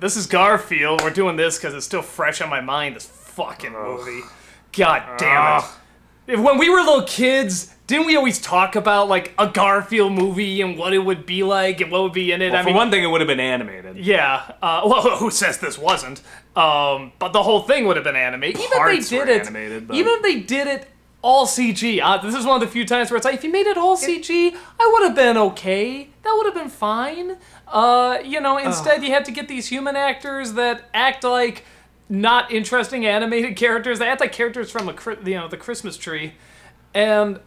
This is Garfield. We're doing this because it's still fresh on my mind, this fucking movie. God damn it. When we were little kids, didn't we always talk about, like, a Garfield movie and what it would be like and what would be in it? Well, for one thing, it would have been animated. Yeah. Well, who says this wasn't? But the whole thing would have been animated. Parts were animated, but... Even if they did it all CG. This is one of the few times where it's like, if you made it all CG, I would have been okay. That would have been fine. Instead you had to get these human actors that act like not interesting animated characters. They act like characters from the Christmas tree. And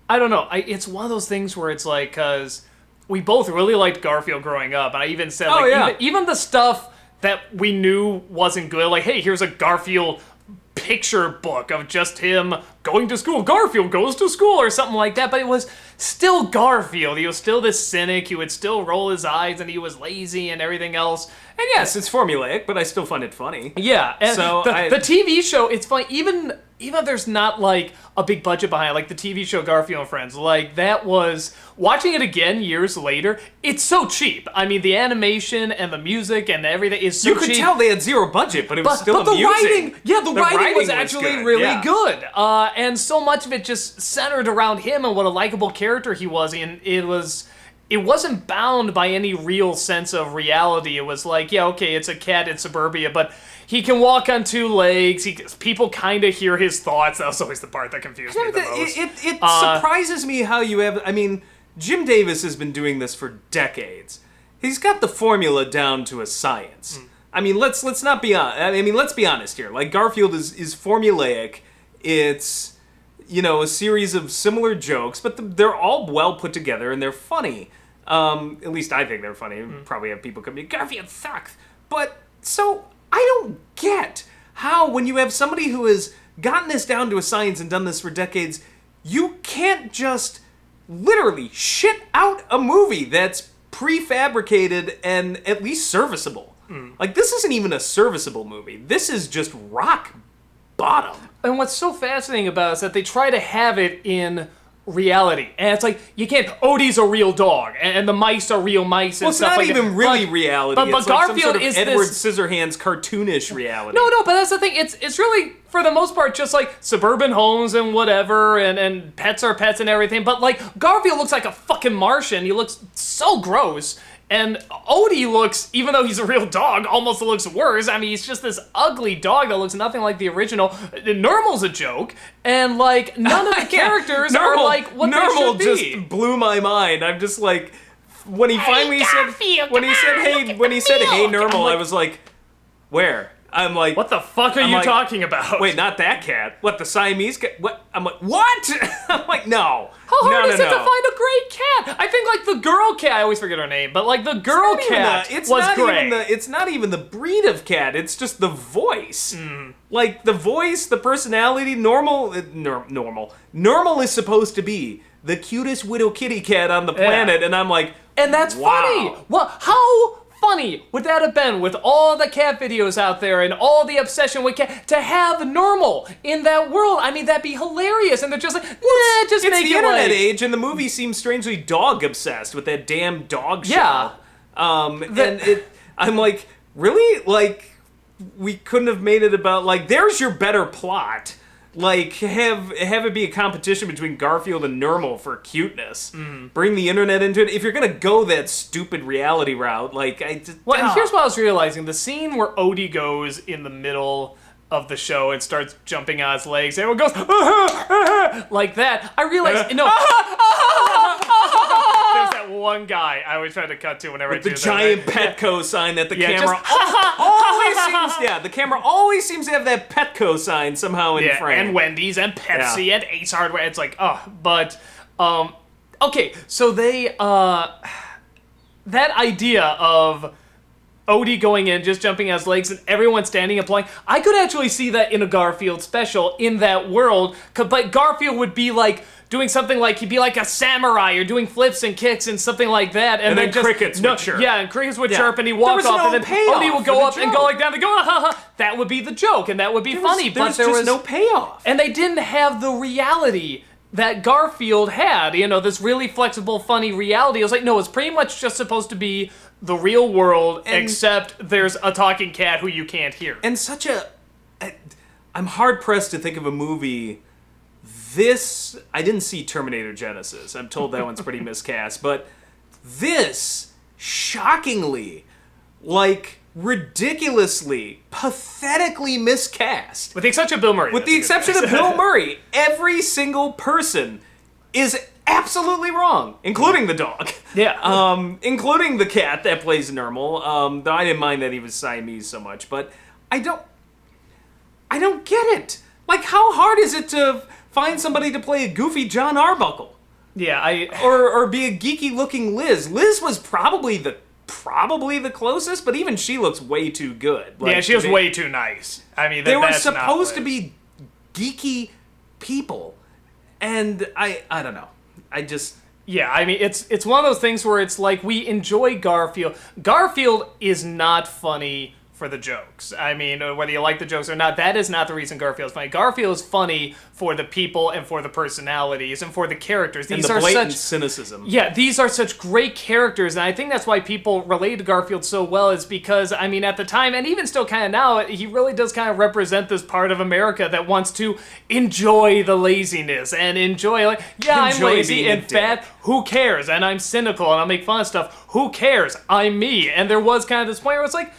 I don't know. It's one of those things where it's like, because we both really liked Garfield growing up, and I even said, even the stuff that we knew wasn't good, like, hey, here's a Garfield picture book of just him going to school. Garfield goes to school or something like that, but it was still Garfield. He was still this cynic. He would still roll his eyes, and he was lazy and everything else. And yes, it's formulaic, but I still find it funny. Yeah, and so the TV show, it's funny, even if there's not, like, a big budget behind it, like the TV show Garfield and Friends, like, that was, watching it again years later, it's so cheap. I mean, the animation and the music and everything is so cheap. You could tell they had zero budget, but it was still amusing. The writing was actually really good. And so much of it just centered around him and what a likable character he was, and it wasn't bound by any real sense of reality. It was like, yeah, okay, it's a cat in suburbia, but he can walk on two legs. People kind of hear his thoughts. That was always the part that confused me the most. It surprises me how you have... I mean, Jim Davis has been doing this for decades. He's got the formula down to a science. I mean, let's not be honest. I mean, let's be honest here. Like, Garfield is formulaic. It's, a series of similar jokes, but they're all well put together and they're funny. At least I think they're funny. Probably have people come to me, Garfield sucks. But, so, I don't get how, when you have somebody who has gotten this down to a science and done this for decades, you can't just literally shit out a movie that's prefabricated and at least serviceable. Like, this isn't even a serviceable movie. This is just rock bottom. And what's so fascinating about it is that they try to have it in reality. And it's like, you can't, Odie's a real dog, and the mice are real mice, and stuff like that. Well, it's not even really reality. But it's Garfield like some sort of is Edward this... Scissorhands cartoonish reality. No, but that's the thing. It's really, for the most part, just like suburban homes and whatever, and pets are pets and everything. But, like, Garfield looks like a fucking Martian. He looks so gross. And Odie looks, even though he's a real dog, almost looks worse. I mean, he's just this ugly dog that looks nothing like the original. Normal's a joke, and, like, none of the characters are like what they should be. Normal just blew my mind. I'm just like, when he finally said, hey, Normal, I was like, where? I'm like, what the fuck are you talking about? Wait, not that cat. What, the Siamese cat? What? I'm like, what? I'm like, no. How hard is it to find a great cat? I think, like, the girl cat, I always forget her name, but, like, the girl cat was great. It's not even the breed of cat, it's just the voice. Like, the voice, the personality, Normal is supposed to be the cutest widow kitty cat on the planet, and I'm like, and that's funny. Well, how funny would that have been with all the cat videos out there and all the obsession with cat to have Normal in that world? I mean, that'd be hilarious. And they're just like, just it's make the it internet like... age, and the movie seems strangely dog obsessed with that damn dog show. Yeah. I'm like, really? Like, we couldn't have made it about, like, there's your better plot. Like, have it be a competition between Garfield and Normal for cuteness. Bring the internet into it. If you're gonna go that stupid reality route, like, and here's what I was realizing. The scene where Odie goes in the middle of the show and starts jumping on his legs, everyone goes, like that. I realized, there's that one guy I always try to cut to whenever with I do the giant Petco sign that the camera the camera always seems to have that Petco sign somehow in frame. And Wendy's and Pepsi and Ace Hardware. It's like, okay, so they, that idea of Odie going in, just jumping on his legs, and everyone standing and applauding. I could actually see that in a Garfield special in that world, but Garfield would be like doing something like, he'd be like a samurai or doing flips and kicks and something like that. And then just, crickets would chirp. Yeah, and crickets would chirp and he'd walk off, and then Odie would go up and go like that, and go, that would be the joke, and that would be funny. But there was no payoff. And they didn't have the reality that Garfield had, this really flexible, funny reality. It was like, no, it's pretty much just supposed to be the real world, except there's a talking cat who you can't hear. And I'm hard-pressed to think of a movie I didn't see Terminator Genesis. I'm told that one's pretty miscast. But this, shockingly, ridiculously, pathetically miscast. With the exception of Bill Murray. With the exception of Bill Murray, every single person is absolutely wrong, including the dog. Yeah. Including the cat that plays Nermal. Though I didn't mind that he was Siamese so much, but I don't get it. How hard is it to find somebody to play a goofy John Arbuckle? Yeah, or be a geeky-looking Liz. Liz was probably the closest, but even she looks way too good. Yeah, she was way too nice. I mean, they were supposed to be geeky people, and I don't know. Yeah, I mean, it's one of those things where it's like we enjoy Garfield. Garfield is not funny for the jokes. I mean, whether you like the jokes or not, that is not the reason Garfield's funny. Garfield is funny for the people and for the personalities and for the characters. These and the blatant cynicism. Yeah, these are such great characters, and I think that's why people relate to Garfield so well, is because, I mean, at the time, and even still kind of now, he really does kind of represent this part of America that wants to enjoy the laziness and enjoy, I'm lazy and fat, who cares? And I'm cynical and I'll make fun of stuff, who cares? I'm me. And there was kind of this point where it's like,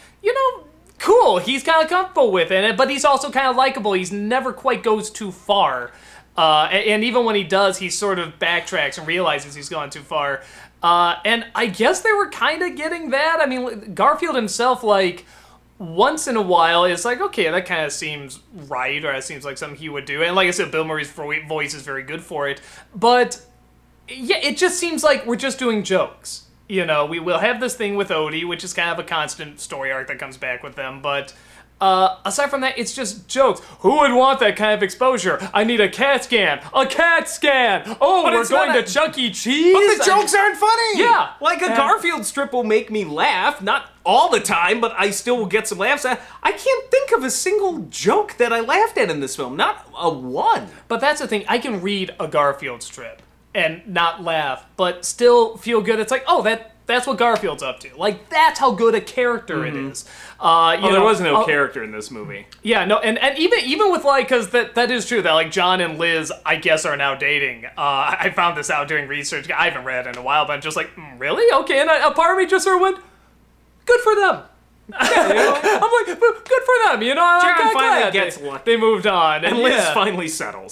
cool, he's kind of comfortable with it, but he's also kind of likable. He's never quite goes too far. And even when he does, he sort of backtracks and realizes he's gone too far. And I guess they were kind of getting that. I mean, Garfield himself, once in a while, it's like, okay, that kind of seems right, or that seems like something he would do. And like I said, Bill Murray's voice is very good for it. But, yeah, it just seems like we're just doing jokes. We will have this thing with Odie, which is kind of a constant story arc that comes back with them, but aside from that, it's just jokes. Who would want that kind of exposure? I need a CAT scan. A CAT scan! Oh, but we're going to Chuck E. Cheese? But the jokes aren't funny! Yeah. A Garfield strip will make me laugh, not all the time, but I still will get some laughs. I can't think of a single joke that I laughed at in this film. Not a one. But that's the thing. I can read a Garfield strip and not laugh, but still feel good. It's like, oh, that's what Garfield's up to. That's how good a character it is. There was no character in this movie. Yeah, no, and even with, because that is true, that, John and Liz, I guess, are now dating. I found this out doing research. I haven't read it in a while, but I'm just like, really? Okay, and a part of me just sort of went, good for them. Yeah, I'm like, good for them, John finally gets lucky. They moved on. And Liz finally settles.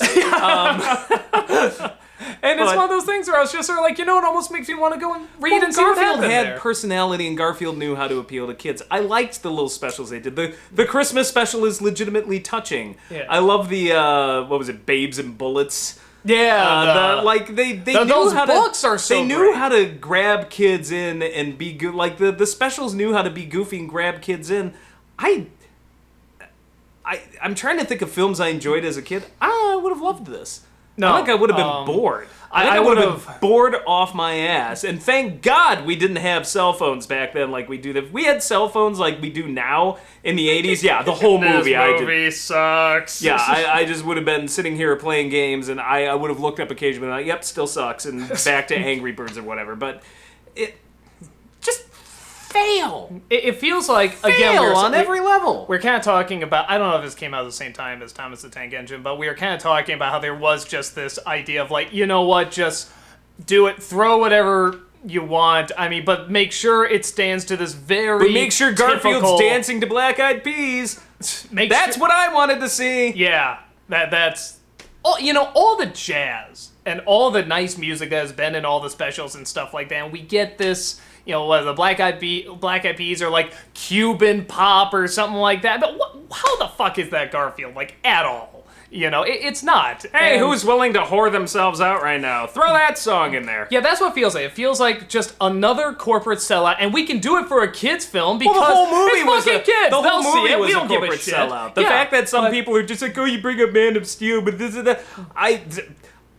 And it's one of those things where I was just sort of like, it almost makes me want to go and read and see what happened Garfield had there. personality, and Garfield knew how to appeal to kids. I liked the little specials they did. The Christmas special is legitimately touching. Yeah. I love the, what was it, Babes and Bullets? Yeah. They knew those how books are so They knew great. how to grab kids in and be good. The specials knew how to be goofy and grab kids in. I'm trying to think of films I enjoyed as a kid. I would have loved this. No, I would have been bored. I would have been bored off my ass. And thank God we didn't have cell phones back then like we do. If we had cell phones like we do now in the 80s, yeah, the whole movie. This movie sucks. Yeah, I just would have been sitting here playing games, and I would have looked up occasionally and like, yep, still sucks, and back to Angry Birds or whatever. But it just fail. It feels like, fail again, on every level. We're kind of talking about, I don't know if this came out at the same time as Thomas the Tank Engine, but we were kind of talking about how there was just this idea of you know what, just do it, throw whatever you want. I mean, but make sure it stands to this very But make sure Garfield's dancing to Black Eyed Peas. That's what I wanted to see. Yeah, that's all the jazz and all the nice music that has been in all the specials and stuff like that. And we get this, the Black Eyed Peas are like Cuban pop or something like that. But how the fuck is that Garfield at all? It's not. Hey, who's willing to whore themselves out right now? Throw that song in there. Yeah, that's what it feels like. It feels like just another corporate sellout, and we can do it for a kids' film because the whole movie it's fucking kids. The whole movie was we a don't give a corporate shit. sellout. The fact that some people are just like, oh, you bring up Man of Steel, but this is that.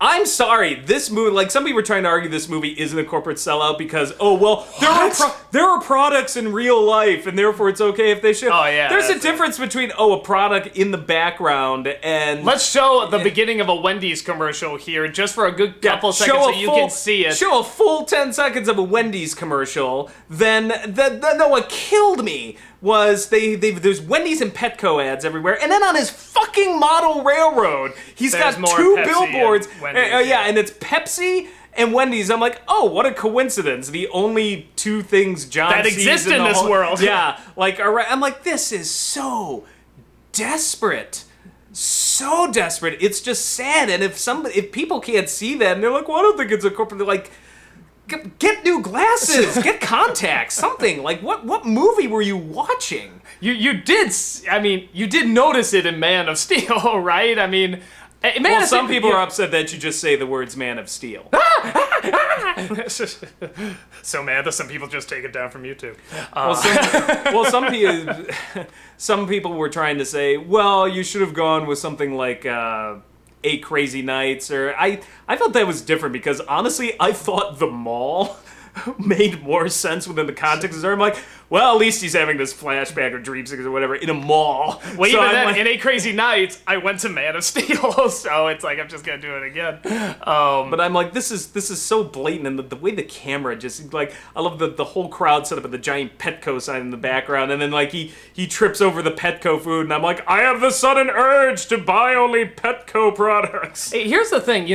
I'm sorry, this movie, like, some people are trying to argue this movie isn't a corporate sellout because, there are products in real life, and therefore it's okay if they show. Oh, yeah. There's a difference between, a product in the background and... Let's show the beginning of a Wendy's commercial here, just for a good couple seconds so you can see it. Show a full 10 seconds of a Wendy's commercial, then what killed me was there's Wendy's and Petco ads everywhere, and then on his fucking model railroad, he's got two Pepsi billboards. And it's Pepsi and Wendy's. I'm like, oh, what a coincidence. The only two things John that sees exist in this world. Yeah, like, I'm like, this is so desperate. So desperate. It's just sad. And if people can't see that and they're like, well, I don't think it's a corporate, they're like, get new glasses, get contacts, something. Like, what movie were you watching? You did notice it in Man of Steel, right? I mean, some people are upset that you just say the words Man of Steel. So mad that some people just take it down from YouTube. Some people were trying to say, well, you should have gone with something like 8 Crazy Nights, or I thought that was different because honestly, I thought The Mall made more sense within the context of it. I'm like, well, at least he's having this flashback or dream sequence or whatever in a mall. Well, even then, in 8 Crazy Nights, I went to Man of Steel, so it's like I'm just gonna do it again. But I'm like, this is so blatant, and the way the camera just, like, I love the whole crowd set up at the giant Petco sign in the background, and then like he trips over the Petco food, and I'm like, I have the sudden urge to buy only Petco products. Hey, here's the thing,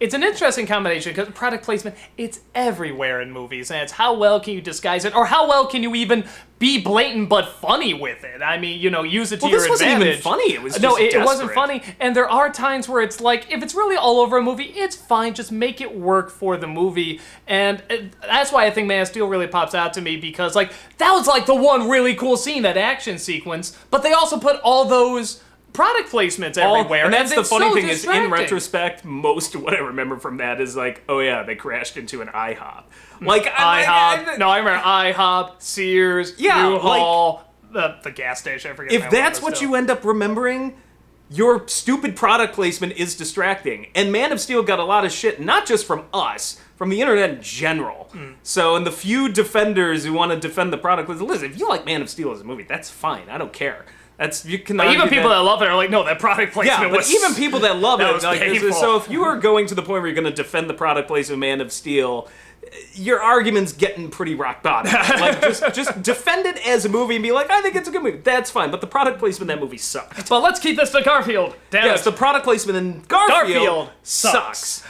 it's an interesting combination because product placement, it's everywhere in movies, and it's how well can you disguise it, or how well can you even be blatant but funny with it? I mean, use it to your advantage. This wasn't even funny. It was just it wasn't funny, and there are times where it's like, if it's really all over a movie, it's fine, just make it work for the movie, and that's why I think Man of Steel really pops out to me, because, like, that was, like, the one really cool scene, that action sequence, but they also put all those product placements everywhere. And that's the funny thing distracting. is, in retrospect, most of what I remember from that is like, oh yeah, they crashed into an IHOP. Like IHOP. No, I remember IHOP, Sears, U-Haul, the gas station. I forget. If that's what you end up remembering, your stupid product placement is distracting. And Man of Steel got a lot of shit, not just from us, from the internet in general. So, and the few defenders who want to defend the product, listen, if you like Man of Steel as a movie, that's fine. I don't care. You can even people that love it are like, no, that product placement was... Yeah, but even people that love it, like, painful. So if you are going to the point where you're going to defend the product placement of Man of Steel, your argument's getting pretty rock bottom. Like, just defend it as a movie and be like, I think it's a good movie. That's fine, but the product placement in that movie sucked. But let's keep this to Garfield. Yes, the product placement in Garfield sucks.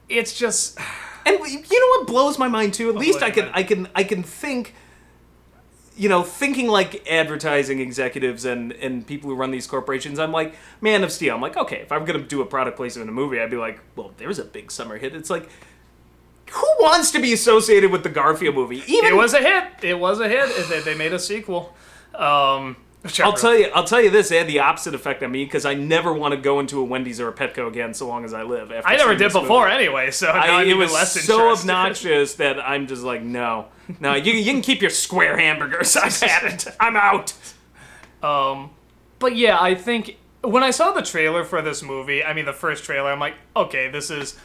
It's just... And you know what blows my mind too? At least I can think... thinking like advertising executives and people who run these corporations, I'm like, Man of Steel. I'm like, okay, if I'm going to do a product placement in a movie, I'd be like, well, there's a big summer hit. It's like, who wants to be associated with the Garfield movie? It was a hit. They made a sequel. I'll tell you this, it had the opposite effect on me, because I never want to go into a Wendy's or a Petco again so long as I live. I never did before anyway, so now I'm even less interested. It was so obnoxious that I'm just like, no, you can keep your square hamburgers. I've had it. I'm out. But yeah, I think when I saw the trailer for this movie, I mean the first trailer, I'm like, okay, this is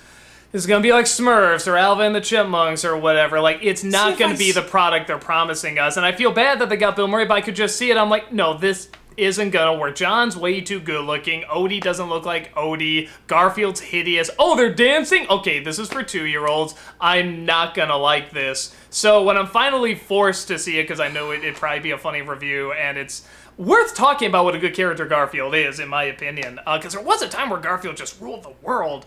gonna be like Smurfs or Alvin and the Chipmunks or whatever. Like, it's not gonna be the product they're promising us. And I feel bad that they got Bill Murray, but I could just see it. I'm like, no, this isn't gonna work. John's way too good looking. Odie doesn't look like Odie. Garfield's hideous. Oh, they're dancing? Okay, this is for 2-year-olds. I'm not gonna like this. So when I'm finally forced to see it, because I know it'd probably be a funny review, and it's worth talking about what a good character Garfield is, in my opinion. Because there was a time where Garfield just ruled the world.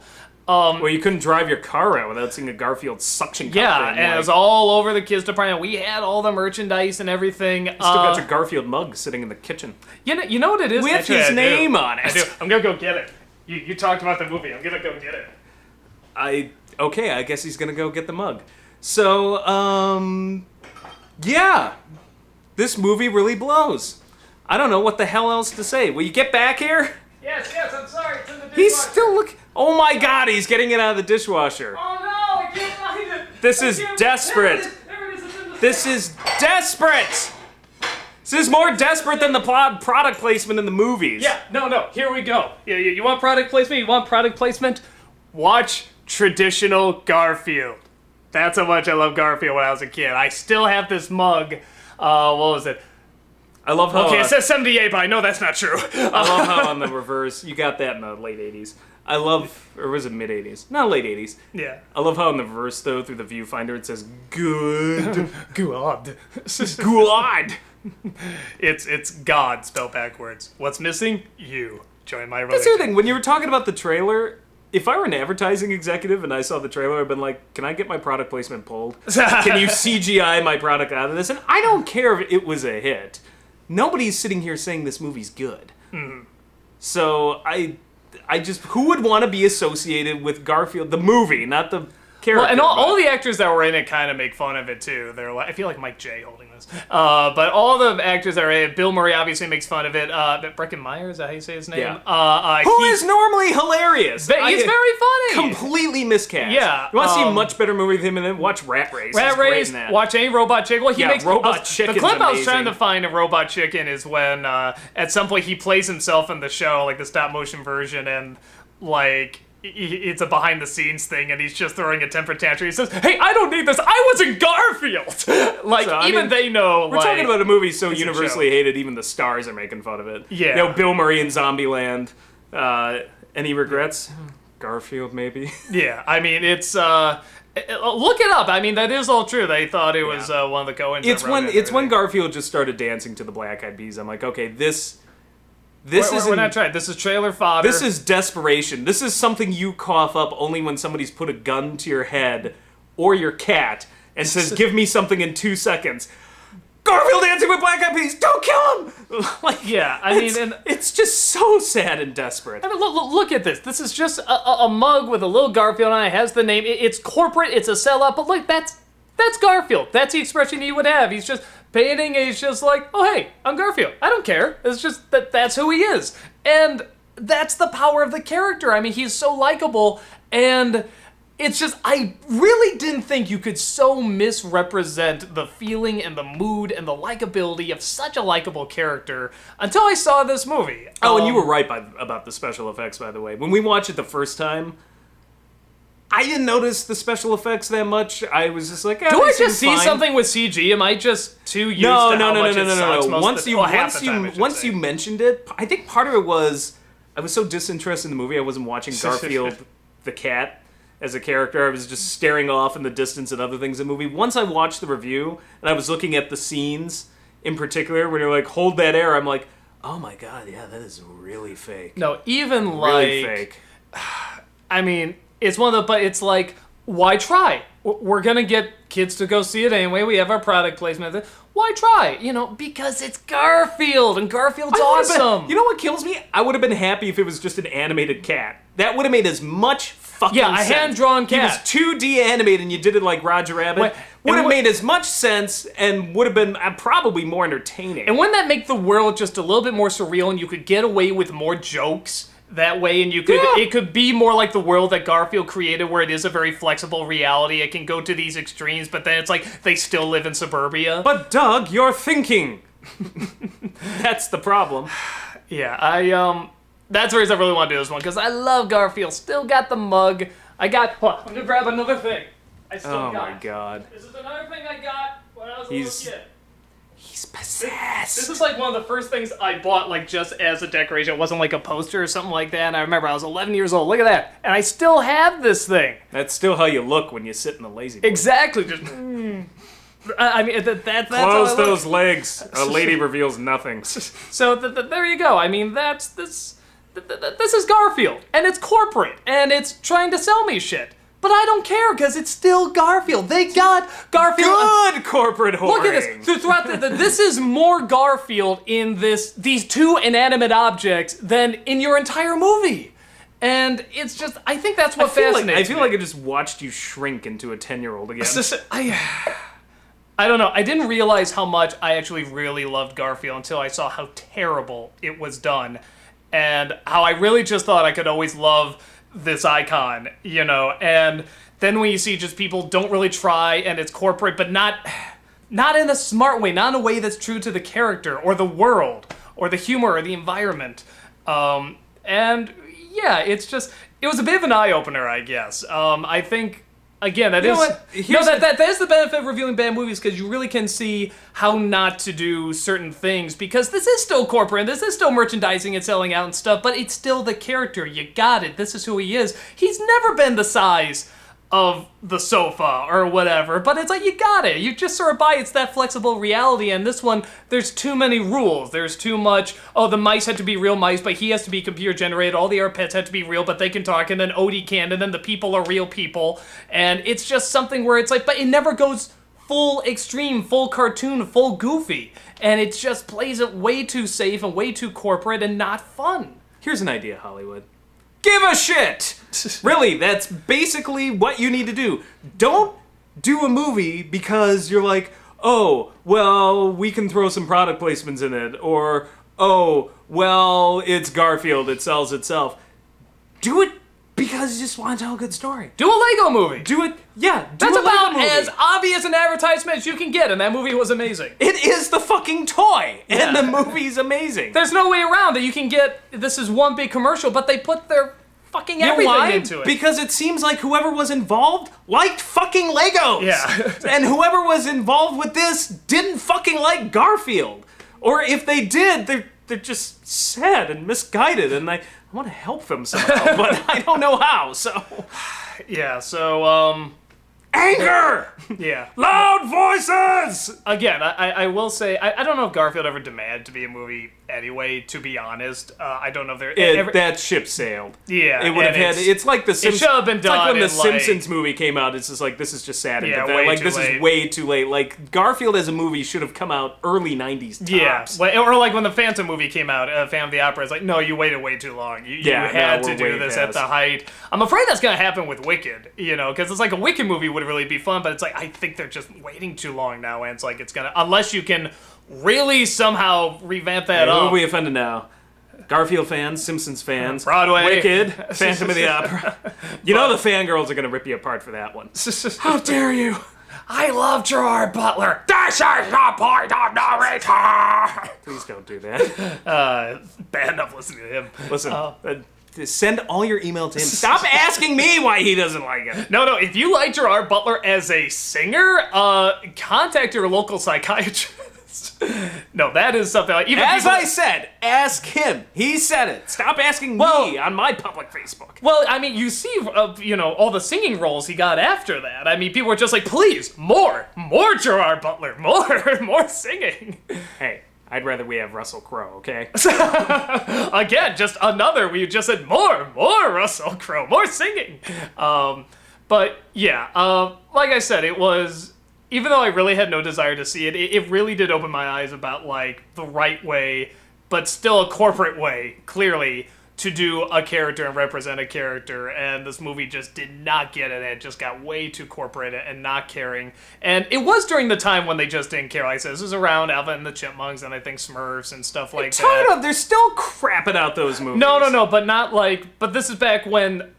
Well, you couldn't drive your car around without seeing a Garfield suction cup. Yeah, and it was all over the kids' department. We had all the merchandise and everything. You still got your Garfield mug sitting in the kitchen. You know what it is? With his name on it. I do. I'm gonna go get it. You talked about the movie. I'm gonna go get it. Okay, I guess he's gonna go get the mug. So, yeah. This movie really blows. I don't know what the hell else to say. Will you get back here? Yes, I'm sorry. It's in the dishwasher. He's still looking... Oh my god, he's getting it out of the dishwasher. Oh no, I can't find it. This is desperate. There it is. It's in the This is desperate. This is more desperate than the product placement in the movies. Yeah, no, here we go. You want product placement? You want product placement? Watch traditional Garfield. That's how much I loved Garfield when I was a kid. I still have this mug. What was it? I love how... Okay, it says 78, but I know that's not true. I love how on the reverse, you got that in the late 80s. I love... Or was it mid 80s? No, late 80s. Yeah. I love how in the reverse, though, through the viewfinder, it says, good. God. God. It's God spelled backwards. What's missing? You. Join my religion. That's the other thing. When you were talking about the trailer... If I were an advertising executive and I saw the trailer, I'd been like, can I get my product placement pulled? Can you CGI my product out of this? And I don't care if it was a hit. Nobody's sitting here saying this movie's good. Mm-hmm. So I just, who would want to be associated with Garfield, the movie, not the character? Well, and all the actors that were in it kind of make fun of it too. They're like, I feel like Mike J holding this. But all the actors that are in it, Bill Murray obviously makes fun of it. Breckin Meyer, is that how you say his name? Yeah. Who is normally hilarious. He's very funny. Completely miscast. Yeah. You want to see a much better movie with him in it? Watch Rat Race. Rat Race, watch any Robot Chicken. Well, he makes Robot Chicken. The clip amazing. I was trying to find of Robot Chicken is when at some point he plays himself in the show, like the stop motion version, and like it's a behind the scenes thing, and he's just throwing a temper tantrum. He says, "Hey, I don't need this. I was in Garfield." Like so, even they know. We're talking about a movie so universally hated, even the stars are making fun of it. Yeah. You know, Bill Murray in Zombieland. Any regrets? Garfield, maybe. Yeah, I mean it's. Look it up. I mean that is all true. They thought it was one of the Coens. It's when Garfield just started dancing to the Black Eyed Peas. I'm like, okay, this we're not trying. This is trailer fodder. This is desperation. This is something you cough up only when somebody's put a gun to your head or your cat and says, "Give me something in 2 seconds." Garfield dancing with Black Eyed Peas. Don't kill him. Like, yeah, I mean, and it's just so sad and desperate. I mean, look at this. This is just a mug with a little Garfield on it. It has the name. It's corporate. It's a sellout. But look, that's Garfield. That's the expression he would have. He's just painting. He's just like, oh hey, I'm Garfield. I don't care. It's just that's who he is, and that's the power of the character. I mean, he's so likable, and it's just I really didn't think you could so misrepresent the feeling and the mood and the likability of such a likable character until I saw this movie. Oh, and you were right about the special effects, by the way. When we watched it the first time, I didn't notice the special effects that much. I was just like, do I just see something with CG? Am I just too used to how much it sucks most of the Once you mentioned it, I think part of it was I was so disinterested in the movie. I wasn't watching Garfield the cat as a character. I was just staring off in the distance at other things in the movie. Once I watched the review and I was looking at the scenes in particular when you're like, hold that air, I'm like, oh my god, yeah, that is really fake. No, even really fake. I mean, it's one of the, but it's like, why try? We're gonna get kids to go see it anyway. We have our product placement. Why try? You know, because it's Garfield, and Garfield's awesome. You know what kills me? I would have been happy if it was just an animated cat. That would have made as much fucking sense. A hand-drawn cat. He was 2D animated, and you did it like Roger Rabbit. Would have made as much sense, and would have been probably more entertaining. And wouldn't that make the world just a little bit more surreal, and you could get away with more jokes that way, and you could it could be more like the world that Garfield created, where it is a very flexible reality. It can go to these extremes, but then it's like they still live in suburbia. But Doug, you're thinking. That's the problem. Yeah, that's the reason I really want to do this one, because I love Garfield. Still got the mug. I'm gonna grab another thing. I still got. Oh my god. This is another thing I got when I was a little kid. He's possessed. This is like one of the first things I bought, like just as a decoration. It wasn't like a poster or something like that. And I remember I was 11 years old. Look at that. And I still have this thing. That's still how you look when you sit in the lazy boy. Exactly. Just, I mean, that's close those legs. A lady reveals nothing. So there you go. I mean, this is Garfield, and it's corporate, and it's trying to sell me shit. But I don't care, because it's still Garfield. They got Garfield. Good corporate whoring. Look at this. Throughout this is more Garfield in these two inanimate objects than in your entire movie. And it's just, I think that's what fascinates me. I feel like I just watched you shrink into a 10-year-old again. I don't know. I didn't realize how much I actually really loved Garfield until I saw how terrible it was done. And how I really just thought I could always love this icon, you know, and then when you see just people don't really try, and it's corporate, but not not in a smart way, not in a way that's true to the character or the world or the humor or the environment. And yeah, it was a bit of an eye-opener, I guess. I think, again, that is the benefit of reviewing bad movies, because you really can see how not to do certain things, because this is still corporate, this is still merchandising and selling out and stuff, but it's still the character. You got it. This is who he is. He's never been the size of the sofa or whatever, but it's like, you got it. You just sort of buy it's that flexible reality, and this one, there's too many rules. There's too much, the mice had to be real mice, but he has to be computer generated. All the other pets had to be real, but they can talk, and then Odie can, and then the people are real people, and it's just something where it's like, but it never goes full extreme, full cartoon, full goofy, and it just plays it way too safe and way too corporate and not fun. Here's an idea, Hollywood. Give a shit! Really, that's basically what you need to do. Don't do a movie because you're like, oh, well, we can throw some product placements in it, or, oh, well, it's Garfield, it sells itself. Do it because you just want to tell a good story. Do a Lego movie. Do it, yeah. That's about as obvious an advertisement as you can get, and that movie was amazing. It is the fucking toy, and the movie's amazing. There's no way around it. You can get, this is one big commercial, but they put their fucking everything into it. Because it seems like whoever was involved liked fucking Legos. Yeah. And whoever was involved with this didn't fucking like Garfield. Or if they did, they're just sad and misguided, and I want to help them somehow, but I don't know how, so... Yeah, so, Anger! Yeah. Loud voices! Again, I will say, I don't know if Garfield ever demanded to be a movie anyway, to be honest. I don't know if there... that ship sailed. Yeah. It would have had... It's like the Simpsons... It should have been done. It's like when the like, Simpsons movie came out, it's just like, this is just sad and yeah, pathetic. Like, too this late. is way too late. Like, Garfield as a movie should have come out early 90s tops. Yeah. Or like when the Phantom movie came out, Phantom of the Opera, it's like, no, you waited way too long. You had to do this at the height. I'm afraid that's going to happen with Wicked, because it's like a Wicked movie would really be fun, but it's like, I think they're just waiting too long now, and it's like, it's going to... Unless you can really somehow revamp that up. Who are we offended now? Garfield fans, Simpsons fans, Broadway, Wicked, Phantom of the Opera. You know the fangirls are going to rip you apart for that one. How dare you? I love Gerard Butler. This is the point of no return. Please don't do that. Bad enough listening to him. Listen, send all your email to him. Stop asking me why he doesn't like it. No, if you like Gerard Butler as a singer, contact your local psychiatrist. No, that is something like... I said, ask him. He said it. Stop asking me on my public Facebook. Well, I mean, you see, all the singing roles he got after that. I mean, people were just like, please, more Gerard Butler, more singing. Hey, I'd rather we have Russell Crowe, okay? Again, just another, we just said more Russell Crowe, more singing. But yeah, like I said, it was... Even though I really had no desire to see it, it really did open my eyes about, like, the right way, but still a corporate way, clearly, to do a character and represent a character, and this movie just did not get it. It just got way too corporate and not caring. And it was during the time when they just didn't care. Like I said, this was around Alvin and the Chipmunks, and I think Smurfs and stuff like that. They're still crapping out those movies. No, but not like... But this is back when,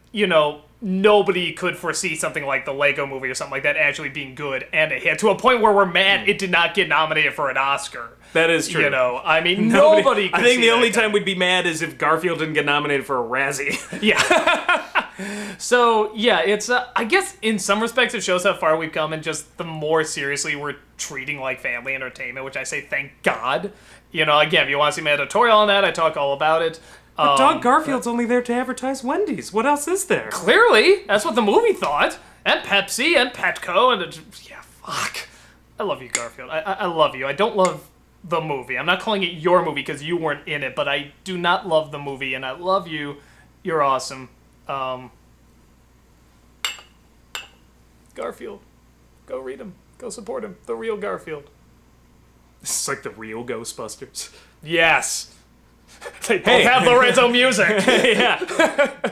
nobody could foresee something like the Lego movie or something like that actually being good and a hit, to a point where we're mad it did not get nominated for an Oscar. That is true. I mean, nobody could I think see the only time we'd be mad is if Garfield didn't get nominated for a Razzie. Yeah. So, yeah, it's, I guess in some respects it shows how far we've come, and just the more seriously we're treating like family entertainment, which I say thank God. Again, if you want to see my editorial on that, I talk all about it. But Dog Garfield's only there to advertise Wendy's. What else is there? Clearly, that's what the movie thought. And Pepsi, and Petco, and... fuck. I love you, Garfield. I love you. I don't love the movie. I'm not calling it your movie because you weren't in it, but I do not love the movie, and I love you. You're awesome. Garfield. Go read him. Go support him. The real Garfield. This is like the real Ghostbusters. Yes. They both have Lorenzo music. Yeah.